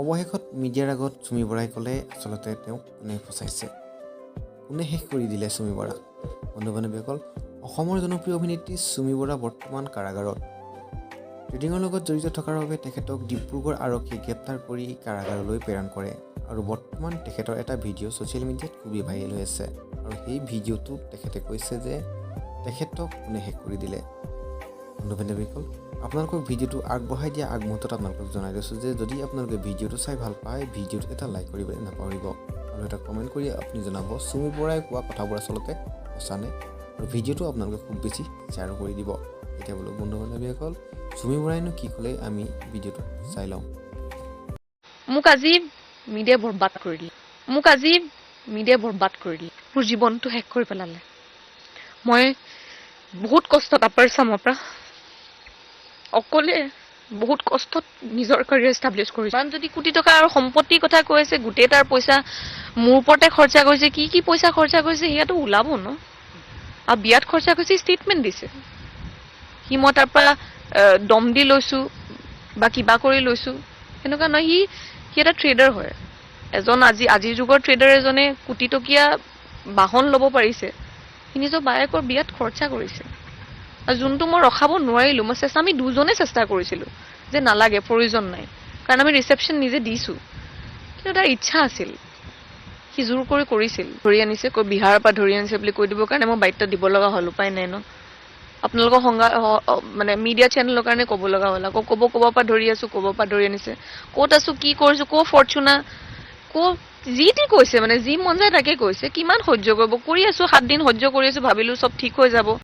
অৱশেষত মিডিয়াৰ আগত চুমি বৰাই ক'লে আচলতে তেওঁক কোনে ফচাইছে, কোনে শেষ কৰি দিলে চুমি বৰাক। বন্ধু বান্ধৱীসকল, অসমৰ জনপ্ৰিয় অভিনেত্ৰী চুমি বৰা বৰ্তমান কাৰাগাৰত। ট্ৰেডিঙৰ লগত জড়িত থকাৰ বাবে তেখেতক ডিব্ৰুগড় আৰক্ষীয়ে গ্ৰেপ্তাৰ কৰি কাৰাগাৰলৈ প্ৰেৰণ কৰে। আৰু বৰ্তমান তেখেতৰ এটা ভিডিঅ' ছ'চিয়েল মিডিয়াত খুবেই ভাইৰেল হৈ আছে। আৰু সেই ভিডিঅ'টোত তেখেতে কৈছে যে তেখেতক কোনে শেষ কৰি দিলে। বন্ধু বান্ধৱীসকল, আপোনালোকক ভিডিঅ'টো আগবঢ়াই দিয়া আগমুহূৰ্তত আপোনালোকক জনাই দিছোঁ যে যদি আপোনালোকে ভিডিঅ'টো চাই ভাল পায়, ভিডিঅ'টো এটা লাইক কৰিবলৈ নাপাহৰিব আৰু এটা কমেণ্ট কৰি আপুনি জনাব চুমি বৰাই কোৱা কথাবোৰ আচলতে সঁচানে, আৰু ভিডিঅ'টো আপোনালোকে খুব বেছি শ্বেয়াৰো কৰি দিব। এতিয়া বোলো বন্ধু বান্ধৱীসকল, চুমি বৰাইনো কি ক'লে আমি ভিডিঅ'টো চাই লওঁ। মোক আজি মিডিয়া বৰবাদ কৰি দিলে, মোৰ জীৱনটো শেষ কৰি পেলালে। মই বহুত কষ্টত আপাৰ আছামৰ পৰা অকলে বহুত কষ্টত নিজৰ কেৰিয়াৰ এষ্টাব্লিছ কৰিছোঁ। কাৰণ যদি কোটি টকা আৰু সম্পত্তিৰ কথা কৈ আছে, গোটেই তাৰ পইচা মোৰ ওপৰতে খৰচা কৰিছে। কি পইচা খৰচা কৰিছে সেয়াতো ওলাব ন। আৰু বিয়াত খৰচা কৰিছে, ষ্টেটমেণ্ট দিছে। মই তাৰ পৰা দম দি লৈছোঁ বা কিবা কৰি লৈছোঁ সেনেকুৱা নহয়। সি এটা ট্ৰেডাৰ হয়। আজিৰ যুগৰ ট্ৰেডাৰ এজনে কোটি টকীয়া বাহন ল'ব পাৰিছে। সি নিজৰ বায়েকৰ বিয়াত খৰচা কৰিছে। আৰু যোনটো মই ৰখাব নোৱাৰিলোঁ, আমি দুজনে চেষ্টা কৰিছিলোঁ যে নালাগে, প্ৰয়োজন নাই। কাৰণ আমি ৰিচেপশ্যন নিজে দিছোঁ, কিন্তু তাৰ ইচ্ছা আছিল। সি জোৰ কৰিছিল, ধৰি আনিছে, বিহাৰৰ পৰা ধৰি আনিছে বুলি কৈ দিবৰ কাৰণে মই বাধ্য দিব লগা হ'ল। উপায় নাই ন। আপোনালোকৰ মানে মিডিয়া চেনেলৰ কাৰণে ক'ব লগা হ'ল। আকৌ ক'ব পৰা ধৰি আছোঁ, ক'ব পৰা ধৰি আনিছে। ক'ত আছোঁ, কি কৰিছোঁ, ফৰ্চুনা যি টি কৈছে, মানে যি মন যায় তাকে কৈছে। কিমান সহ্য কৰিব, কৰি আছোঁ 7 দিন সহ্য কৰি আছোঁ, ভাবিলোঁ চব ঠিক হৈ যাব।